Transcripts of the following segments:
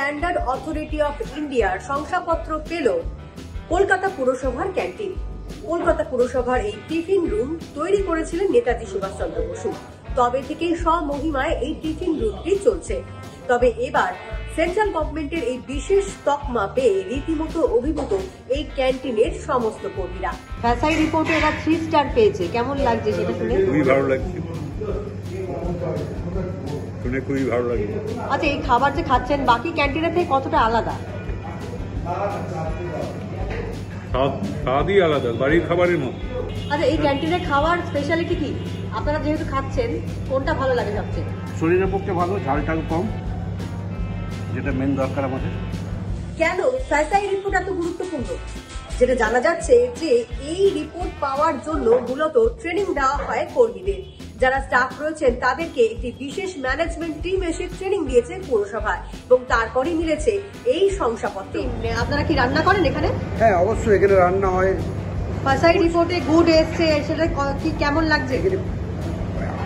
Standard authority of ইন্ডিয়ার শংসাপত্র পেল কলকাতা পুরসভার ক্যান্টিন। কলকাতা পুরসভার এই টিফিন রুম তৈরি করেছিলেন নেতাজি সুভাষচন্দ্র বসু। তবে থেকেই স্বমহিমায় এই টিফিন রুমটি চলছে। তবে এবার সেন্ট্রাল গভর্নমেন্টের এই বিশেষ তকমা পেয়ে রীতিমতো অভিভূত এই ক্যান্টিনের সমস্ত কর্মীরা। ফ্যাসাই রিপোর্টে এরা 3 স্টার পেয়েছে, কেমন লাগছে সেটা শুনে? খুবই ভালো লাগছে, শুনে খুবই ভালো লাগছে। আচ্ছা, এই খাবার যে খাচ্ছেন বাকি ক্যান্টিনের থেকে কতটা আলাদা? স্বাদই আলাদা, বাড়ির খাবারের মতো। আচ্ছা, এই ক্যান্টিনের খাবার স্পেশালিটি কি? আপনারা যেহেতু খাচ্ছেন, কোনটা ভালো লাগে সবচেয়ে? শরীরের পক্ষে ভালো, ঝালটাও কম, যেটা মেন দরকার আমাদের। কেন ফ্যাসাই রিপোর্ট এত গুরুত্বপূর্ণ? যেটা জানা যাচ্ছে যে এই রিপোর্ট পাওয়ার জন্য মূলত ট্রেনিং দেওয়া হয় কর্মীদের। যারা স্টাফ রয়েছেন তাদেরকে একটি বিশেষ ম্যানেজমেন্ট টিম এসে ট্রেনিং দিয়েছে পুরসভায় এবং তারপরেই মিলেছে এই শংসাপত্র। আপনারা কি রান্না করেন এখানে? হ্যাঁ, অবশ্যই এখানে রান্না হয়। ফ্যাসাই রিপোর্টে গুড এসছে, সেটা কি কেমন লাগছে?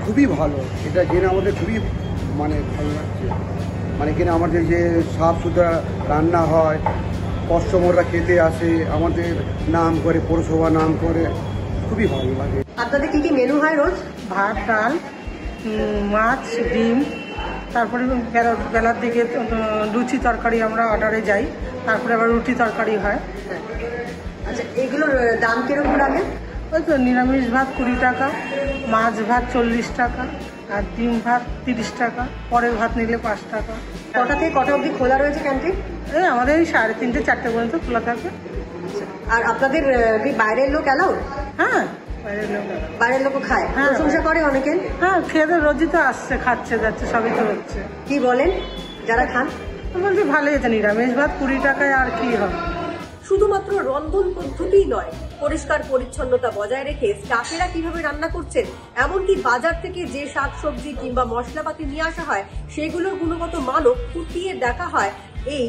খুবই ভালো, এটা জেনে আমাদের খুবই ভালো লাগছে। এখানে আমাদের যে সাফ সুতরা রান্না হয়, কাস্টমাররা খেতে আসে, আমাদের নাম করে, পৌরসভা নাম করে, খুবই ভালো লাগে। আপনাদের কি কি মেনু হয় রোজ? ভাত, ডাল, মাছ, ডিম, তারপরে বেলার দিকে লুচি তরকারি আমরা অর্ডারে যাই, তারপরে আবার রুটি তরকারি হয়। আচ্ছা, এগুলোর দাম কিরকম লাগে? ওই তো নিরামিষ ভাত 20 টাকা, মাছ ভাত 40 টাকা, আর ডিম ভাত 30 টাকা, পরের ভাত নিলে 5 টাকা। কটা থেকে কটা অবধি খোলা রয়েছে ক্যান্টিন? এই আমাদের এই 3:30, 4টে পর্যন্ত খোলা থাকে। আর আপনাদের কি বাইরের লোক অ্যালাউ? হ্যাঁ, বাইরের লোকও খায়? হ্যাঁ, প্রশংসা করে অনেকে। হ্যাঁ, খেয়ে রোজই তো আসছে, খাচ্ছে, যাচ্ছে, সবই তো হচ্ছে। কি বলেন যারা খান? বলছি ভালোই হয়েছে, নিরামিষ ভাত 20 টাকায় আর কি হবে। শুধুমাত্র রন্ধন পদ্ধতিই নয়, পরিষ্কার পরিচ্ছন্নতা বজায় রেখে স্টাফেরা কিভাবে রান্না করছেন, এমনকি বাজার থেকে যে শাকসবজি কিংবা মশলাপাতি নিয়ে আসা হয় সেগুলোর গুণগত মানও খুঁটিয়ে দেখা হয় এই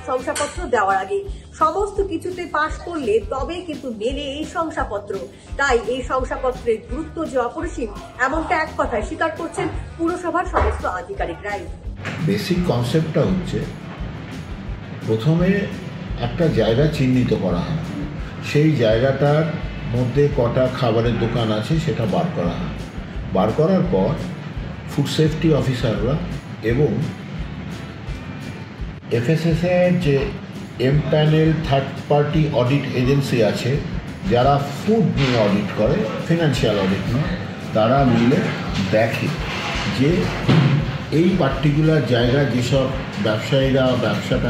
শংসাপত্র দেওয়ার আগে। সমস্ত কিছুতে পাশ করলে তবেই কিন্তু মেলে এই শংসাপত্র। তাই এই শংসাপত্রের গুরুত্ব যে অপরিসীম, এমনটা এক কথায় স্বীকার করছেন পুরসভার সমস্ত আধিকারিকরাই। বেসিক কনসেপ্টটা হচ্ছে, প্রথমে একটা জায়গা চিহ্নিত করা হয়, সেই জায়গাটার মধ্যে কটা খাবারের দোকান আছে সেটা বার করা হয়। বার করার পর ফুড সেফটি অফিসাররা এবং এফএসএসএর যে empanel third party audit agency আছে, যারা ফুড নিয়ে অডিট করে, ফিনান্সিয়াল অডিট নয়, তারা মিলে দেখে যে এই পার্টিকুলার জায়গায় যেসব ব্যবসায়ীরা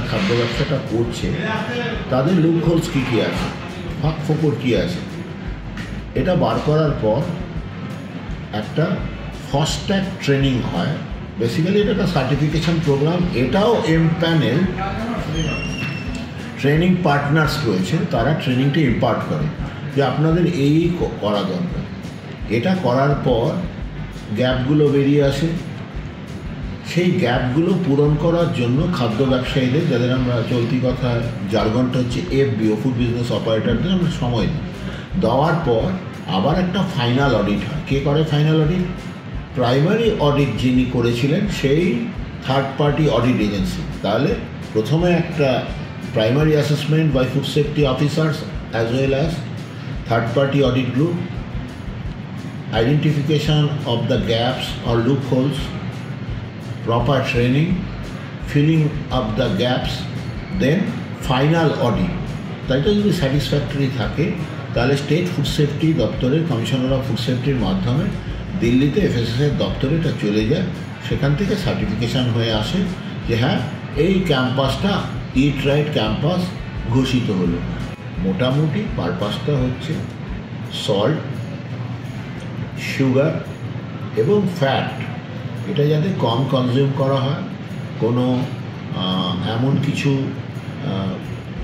খাদ্য ব্যবসাটা করছে তাদের লুপহোলস কী কী আছে, ফাঁক ফোকর কী আছে। এটা বার করার পর একটা ফাস্ট্যাগ ট্রেনিং হয়। বেসিক্যালি এটা একটা সার্টিফিকেশন প্রোগ্রাম। এটাও এমপ্যানেল ট্রেনিং পার্টনার্স রয়েছে, তারা ট্রেনিংটা ইম্পার্ট করে যে আপনাদের এই করা দরকার। এটা করার পর গ্যাপগুলো বেরিয়ে আসে। সেই গ্যাপগুলো পূরণ করার জন্য খাদ্য ব্যবসায়ীদের, যাদের আমরা চলতি কথা জার্গনটা হচ্ছে এফবিও, ফুড বিজনেস অপারেটরদের আমরা সময় দিই। দেওয়ার পর আবার একটা ফাইনাল অডিট হয়। কে করে ফাইনাল অডিট? প্রাইমারি অডিট যিনি করেছিলেন সেই থার্ড পার্টি অডিট এজেন্সি। তাহলে প্রথমে একটা primary assessment by food safety officers as well as third party audit group, identification of the gaps or loopholes, proper training, filling up the gaps, then final audit. তাইটা যদি satisfactory থাকে তাহলে state food safety দপ্তরের commissioner of food সেফটির মাধ্যমে দিল্লিতে এফএসএসের দপ্তরে এটা চলে যায়। সেখান থেকে সার্টিফিকেশান হয়ে আসে যে হ্যাঁ, এই ক্যাম্পাসটা ইট রাইট ক্যাম্পাস ঘোষিত হলো। মোটামুটি পারপাসটা হচ্ছে সল্ট, সুগার এবং ফ্যাট এটা যাতে কম কনজিউম করা হয়। কোনো এমন কিছু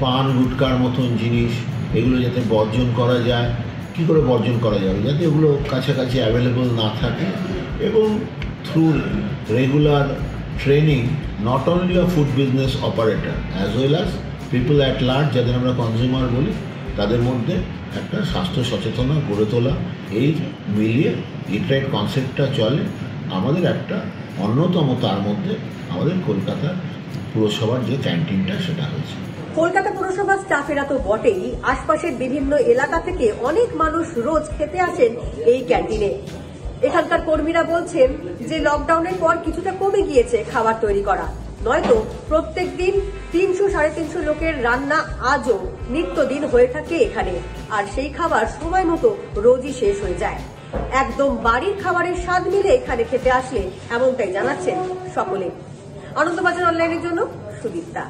পান গুটকার মতন জিনিস এগুলো যাতে বর্জন করা যায়। কী করে বর্জন করা যাবে? যাতে এগুলো কাছাকাছি অ্যাভেলেবল না থাকে, এবং through regular training not only of food business operator as well as people at large, যাদের আমরা কনজিউমার বলি, তাদের মধ্যে একটা স্বাস্থ্য সচেতনতা গড়ে তোলা, এই মিলিয়ে ইট রাইট কনসেপ্টটা চলে। আমাদের একটা অন্যতম তার মধ্যে আমাদের কলকাতার পুরসভার যে ক্যান্টিনটা সেটা হয়েছে। কলকাতা পুরসভার স্টাফেরা তো বটেই, আশপাশের বিভিন্ন এলাকা থেকে অনেক মানুষ রোজ খেতে আসেন এই ক্যান্টিনে। এখানকার কর্মীরা বলছেন যে লকডাউনের পর কিছুটা কমে গিয়েছে খাবার তৈরি করা, নয়তো প্রত্যেকদিন 300-350 লোকের রান্না আজও নিত্যদিন হয়ে থাকে এখানে, আর সেই খাবার সময় মতো রোজই শেষ হয়ে যায়। একদম বাড়ির খাবারের স্বাদ মিলে এখানে খেতে আসলে এমনটাই জানাচ্ছেন সকলে। আনন্দবাজার অনলাইনের জন্য সুদীপ্তা।